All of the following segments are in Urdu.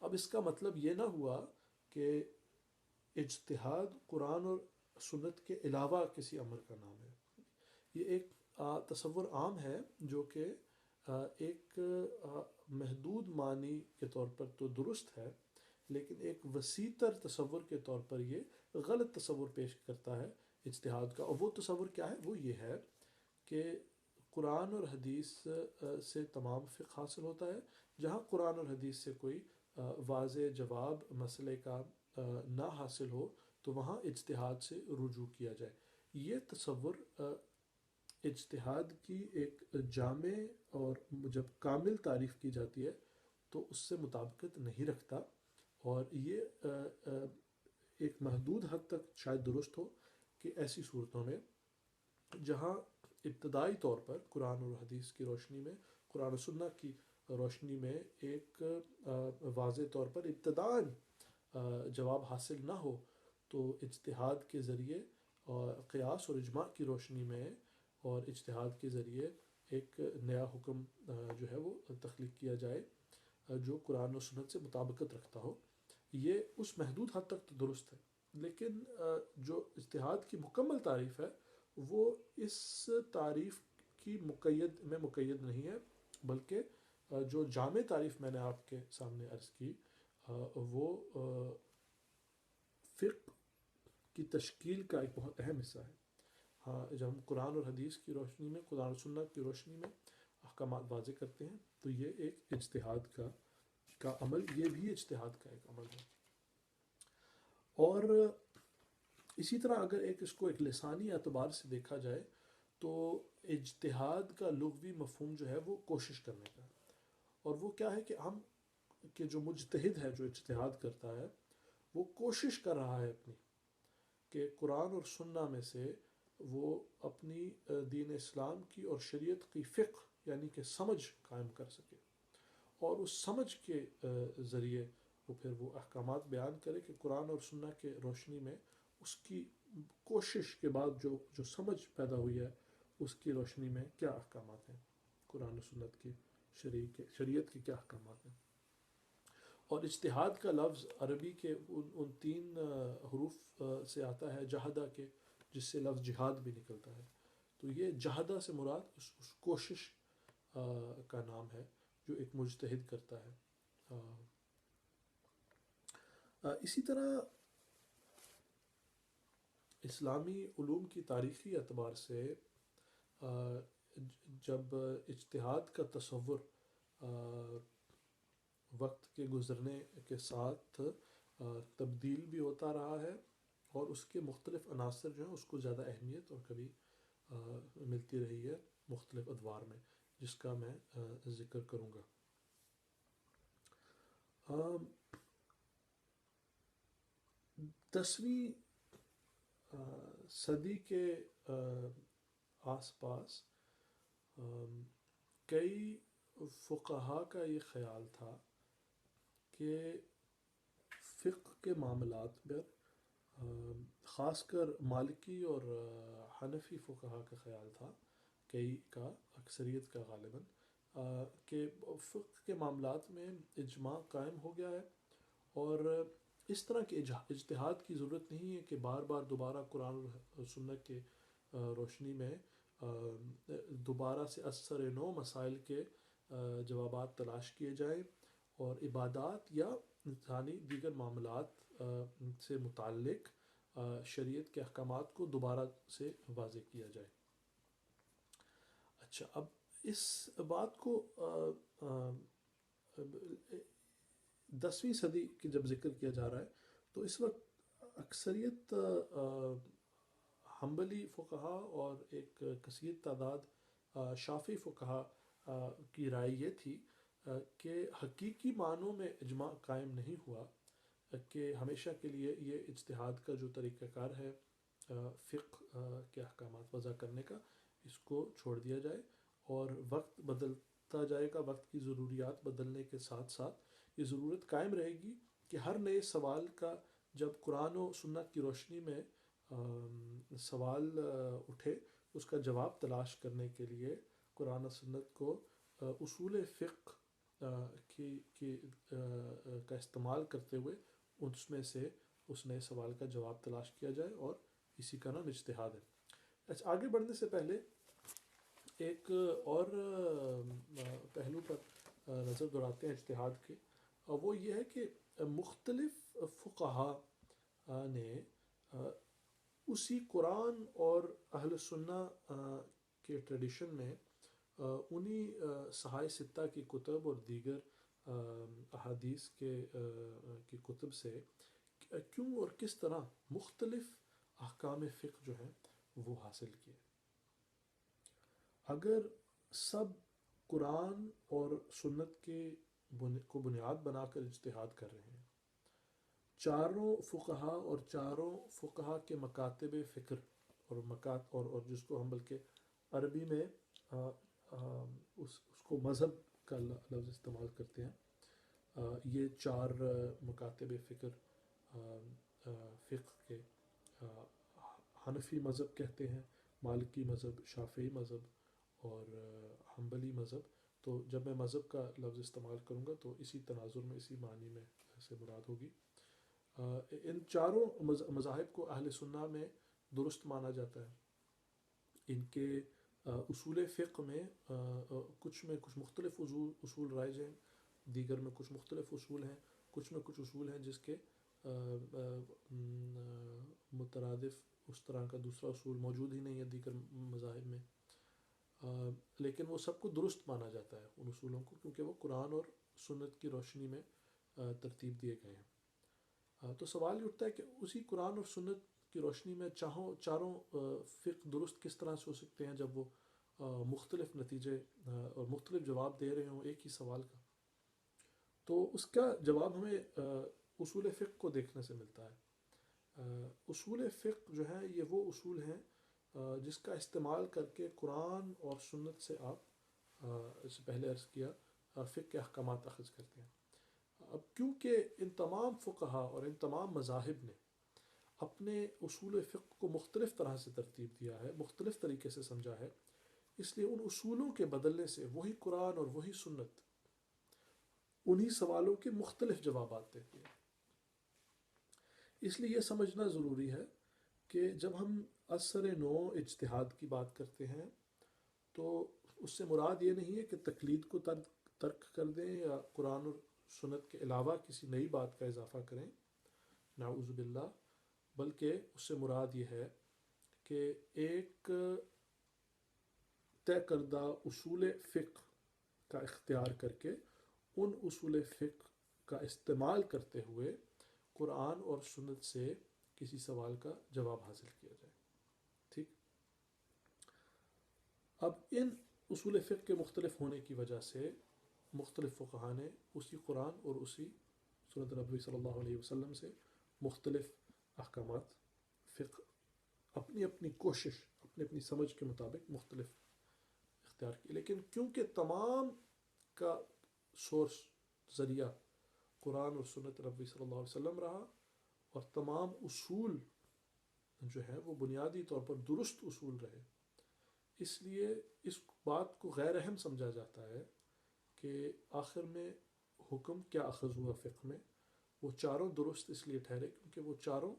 اب اس کا مطلب یہ نہ ہوا کہ اجتہاد قرآن اور سنت کے علاوہ کسی عمل کا نام ہے. یہ ایک تصور عام ہے جو کہ ایک محدود معنی کے طور پر تو درست ہے، لیکن ایک وسیع تر تصور کے طور پر یہ غلط تصور پیش کرتا ہے اجتہاد کا. اور وہ تصور کیا ہے؟ وہ یہ ہے کہ قرآن اور حدیث سے تمام فقہ حاصل ہوتا ہے. جہاں قرآن اور حدیث سے کوئی واضح جواب مسئلے کا نہ حاصل ہو تو وہاں اجتہاد سے رجوع کیا جائے. یہ تصور اجتہاد کی ایک جامع اور جب کامل تعریف کی جاتی ہے تو اس سے مطابقت نہیں رکھتا، اور یہ ایک محدود حد تک شاید درست ہو کہ ایسی صورتوں میں جہاں ابتدائی طور پر قرآن اور حدیث کی روشنی میں، قرآن و سنت کی روشنی میں ایک واضح طور پر ابتداً جواب حاصل نہ ہو تو اجتہاد کے ذریعے اور قیاس اور اجماع کی روشنی میں اور اجتہاد کے ذریعے ایک نیا حکم جو ہے وہ تخلیق کیا جائے جو قرآن و سنت سے مطابقت رکھتا ہو. یہ اس محدود حد تک تو درست ہے، لیکن جو اجتہاد کی مکمل تعریف ہے وہ اس تعریف کی مقید نہیں ہے، بلکہ جو جامع تعریف میں نے آپ کے سامنے عرض کی وہ فقہ کی تشکیل کا ایک بہت اہم حصہ ہے. ہاں، جب ہم قرآن اور حدیث کی روشنی میں، قرآن و سنت کی روشنی میں احکامات واضح کرتے ہیں تو یہ ایک اجتہاد کا عمل، یہ بھی اجتہاد کا ایک عمل ہے. اور اسی طرح اگر اس کو ایک لسانی اعتبار سے دیکھا جائے تو اجتہاد کا لغوی مفہوم جو ہے وہ کوشش کرنے کا، اور وہ کیا ہے کہ جو مجتہد ہے، جو اجتہاد کرتا ہے، وہ کوشش کر رہا ہے اپنی کہ قرآن اور سنہ میں سے وہ اپنی دین اسلام کی اور شریعت کی فقہ یعنی کہ سمجھ قائم کر سکے، اور اس سمجھ کے ذریعے پھر وہ احکامات بیان کرے کہ قرآن اور سنہ کے روشنی میں اس کی کوشش کے بعد جو سمجھ پیدا ہوئی ہے اس کی روشنی میں کیا احکامات ہیں، قرآن و سنت کی شریعت کے کیا احکامات ہیں. اور اجتہاد کا لفظ عربی کے ان 3 حروف سے آتا ہے جہدہ کے، جس سے لفظ جہاد بھی نکلتا ہے. تو یہ جہدہ سے مراد اس کوشش کا نام ہے جو ایک مجتہد کرتا ہے. اسی طرح اسلامی علوم کی تاریخی اعتبار سے جب اجتہاد کا تصور وقت کے گزرنے کے ساتھ تبدیل بھی ہوتا رہا ہے، اور اس کے مختلف عناصر جو ہیں اس کو زیادہ اہمیت اور کبھی ملتی رہی ہے مختلف ادوار میں، جس کا میں ذکر کروں گا. 10ویں صدی کے آس پاس کئی فقہا کا یہ خیال تھا کہ فقہ کے معاملات پر خاص کر مالکی اور حنفی فقہا کا خیال تھا، کئی کا، اکثریت کا غالباً، کہ فقہ کے معاملات میں اجماع قائم ہو گیا ہے، اور اس طرح کے اجتہاد کی ضرورت نہیں ہے کہ بار بار دوبارہ قرآن اور سنت کے روشنی میں دوبارہ سے اثر نو مسائل کے جوابات تلاش کیے جائیں، اور عبادات یا انسانی دیگر معاملات سے متعلق شریعت کے احکامات کو دوبارہ سے واضح کیا جائے. اچھا، اب اس بات کو 10ویں صدی کی جب ذکر کیا جا رہا ہے تو اس وقت اکثریت حنبلی فقہا اور ایک کثیر تعداد شافعی فقہا کی رائے یہ تھی کہ حقیقی معنوں میں اجماع قائم نہیں ہوا، کہ ہمیشہ کے لیے یہ اجتہاد کا جو طریقہ کار ہے فقہ کے احکامات وضع کرنے کا، اس کو چھوڑ دیا جائے، اور وقت بدلتا جائے گا، وقت کی ضروریات بدلنے کے ساتھ ساتھ یہ ضرورت قائم رہے گی کہ ہر نئے سوال کا جب قرآن و سنت کی روشنی میں سوال اٹھے اس کا جواب تلاش کرنے کے لیے قرآن و سنت کو اصول فقہ کا استعمال کرتے ہوئے اس میں سے اس نئے سوال کا جواب تلاش کیا جائے، اور اسی کا نام اجتہاد ہے۔ اچھا، آگے بڑھنے سے پہلے ایک اور پہلو پر نظر دوڑاتے ہیں اجتہاد کے، اور وہ یہ ہے کہ مختلف فقہا نے اسی قرآن اور اہل سنہ کے ٹریڈیشن میں انہی صحائح ستہ کی کتب اور دیگر احادیث کی کتب سے کیوں اور کس طرح مختلف احکام فقہ جو ہیں وہ حاصل کیے۔ اگر سب قرآن اور سنت کو بنیاد بنا کر اجتہاد کر رہے ہیں، چاروں فقہا اور چاروں فقہا کے مکاتب فکر اور جس کو ہم بلکہ عربی میں اس کو مذہب کا لفظ استعمال کرتے ہیں، یہ چار مکاتب فکر فقہ کے حنفی مذہب کہتے ہیں، مالکی مذہب، شافعی مذہب اور حنبلی مذہب۔ تو جب میں مذہب کا لفظ استعمال کروں گا تو اسی تناظر میں، اسی معنی میں سے مراد ہوگی۔ ان چاروں مذاہب کو اہل سنہ میں درست مانا جاتا ہے۔ ان کے اصول فقہ میں کچھ مختلف اصول رائج ہیں، دیگر میں کچھ مختلف اصول ہیں، کچھ میں کچھ اصول ہیں جس کے مترادف اس طرح کا دوسرا اصول موجود ہی نہیں ہے دیگر مذاہب میں، لیکن وہ سب کو درست مانا جاتا ہے ان اصولوں کو، کیونکہ وہ قرآن اور سنت کی روشنی میں ترتیب دیے گئے ہیں۔ تو سوال یہ اٹھتا ہے کہ اسی قرآن اور سنت کی روشنی میں چاروں فقہ درست کس طرح سے ہو سکتے ہیں جب وہ مختلف نتیجے اور مختلف جواب دے رہے ہوں ایک ہی سوال کا؟ تو اس کا جواب ہمیں اصول فقہ کو دیکھنے سے ملتا ہے۔ اصول فقہ جو ہیں یہ وہ اصول ہیں جس کا استعمال کر کے قرآن اور سنت سے آپ اس سے پہلے عرض کیا فقہ کے احکامات اخذ کرتے ہیں۔ اب کیونکہ ان تمام فقہا اور ان تمام مذاہب نے اپنے اصول فقہ کو مختلف طرح سے ترتیب دیا ہے، مختلف طریقے سے سمجھا ہے، اس لیے ان اصولوں کے بدلنے سے وہی قرآن اور وہی سنت انہی سوالوں کے مختلف جوابات دیتی ہے۔ اس لیے یہ سمجھنا ضروری ہے کہ جب ہم اثر نو اجتہاد کی بات کرتے ہیں تو اس سے مراد یہ نہیں ہے کہ تقلید کو ترک کر دیں یا قرآن اور سنت کے علاوہ کسی نئی بات کا اضافہ کریں، نعوذ باللہ، بلکہ اس سے مراد یہ ہے کہ ایک طے کردہ اصول فقہ کا اختیار کر کے ان اصول فقہ کا استعمال کرتے ہوئے قرآن اور سنت سے کسی سوال کا جواب حاصل کیا جائے۔ ٹھیک، اب ان اصول فقہ کے مختلف ہونے کی وجہ سے مختلف فقہا نے اسی قرآن اور اسی سنت نبوی صلی اللہ علیہ وسلم سے مختلف احکامات فقہ اپنی اپنی کوشش، اپنی اپنی سمجھ کے مطابق مختلف اختیار کی، لیکن کیونکہ تمام کا سورس ذریعہ قرآن اور سنت نبوی صلی اللہ علیہ وسلم رہا، اور تمام اصول جو ہیں وہ بنیادی طور پر درست اصول رہے، اس لیے اس بات کو غیر اہم سمجھا جاتا ہے کہ آخر میں حکم کیا اخذ ہوا فقہ میں، وہ چاروں درست اس لیے ٹھہرے کیونکہ وہ چاروں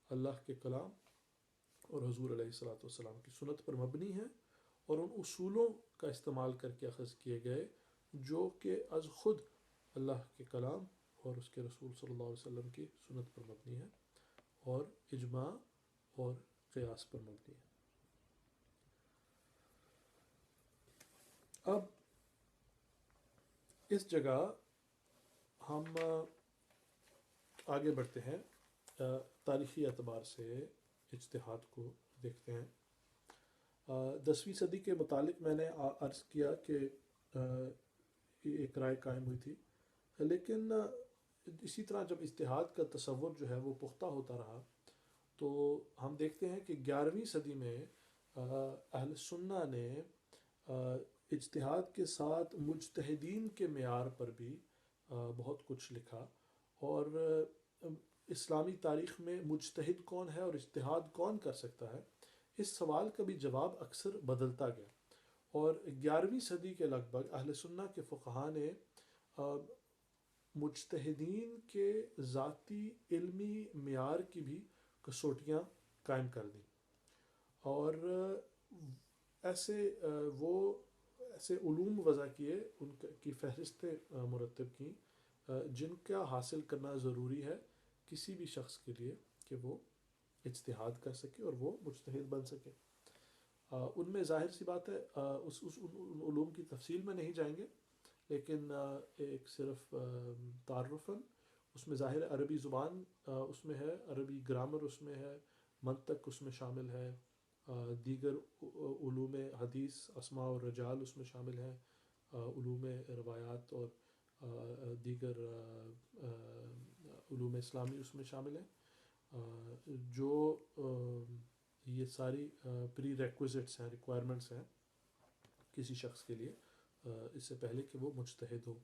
اللہ کے کلام اور حضور علیہ الصلوۃ والسلام کی سنت پر مبنی ہیں، اور ان اصولوں کا استعمال کر کے اخذ کیے گئے جو کہ از خود اللہ کے کلام اور اس کے رسول صلی اللہ علیہ وسلم کی سنت پر مبنی ہے اور اجماع اور قیاس پر مبنی ہے۔ اب اس جگہ ہم آگے بڑھتے ہیں، تاریخی اعتبار سے اجتہاد کو دیکھتے ہیں۔ 10ویں صدی کے متعلق میں نے عرض کیا کہ ایک رائے قائم ہوئی تھی، لیکن اسی طرح جب اجتہاد کا تصور جو ہے وہ پختہ ہوتا رہا تو ہم دیکھتے ہیں کہ 11ویں صدی میں اہل سنہ نے اجتہاد کے ساتھ مجتہدین کے معیار پر بھی بہت کچھ لکھا، اور اسلامی تاریخ میں مجتہد کون ہے اور اجتہاد کون کر سکتا ہے، اس سوال کا بھی جواب اکثر بدلتا گیا، اور 11ویں صدی کے لگ بھگ اہل سنہ کے فقہا نے مجتہدین کے ذاتی علمی معیار کی بھی کسوٹیاں قائم کر دیں، اور ایسے وہ ایسے علوم وضع کیے، ان کی فہرستیں مرتب کیں جن کا حاصل کرنا ضروری ہے کسی بھی شخص کے لیے کہ وہ اجتہاد کر سکے اور وہ مجتہد بن سکے۔ ان میں ظاہر سی بات ہے ان علوم کی تفصیل میں نہیں جائیں گے، لیکن ایک صرف تعارفاً اس میں ظاہر عربی زبان اس میں ہے، عربی گرامر اس میں ہے، منطق اس میں شامل ہے، دیگر علوم حدیث اسماء اور رجال اس میں شامل ہیں، علوم روایات اور دیگر علوم اسلامی اس میں شامل ہیں، جو یہ ساری پری ریکوزٹس ہیں، ریکوائرمنٹس ہیں کسی شخص کے لیے اس سے پہلے کہ وہ مجتہد ہو۔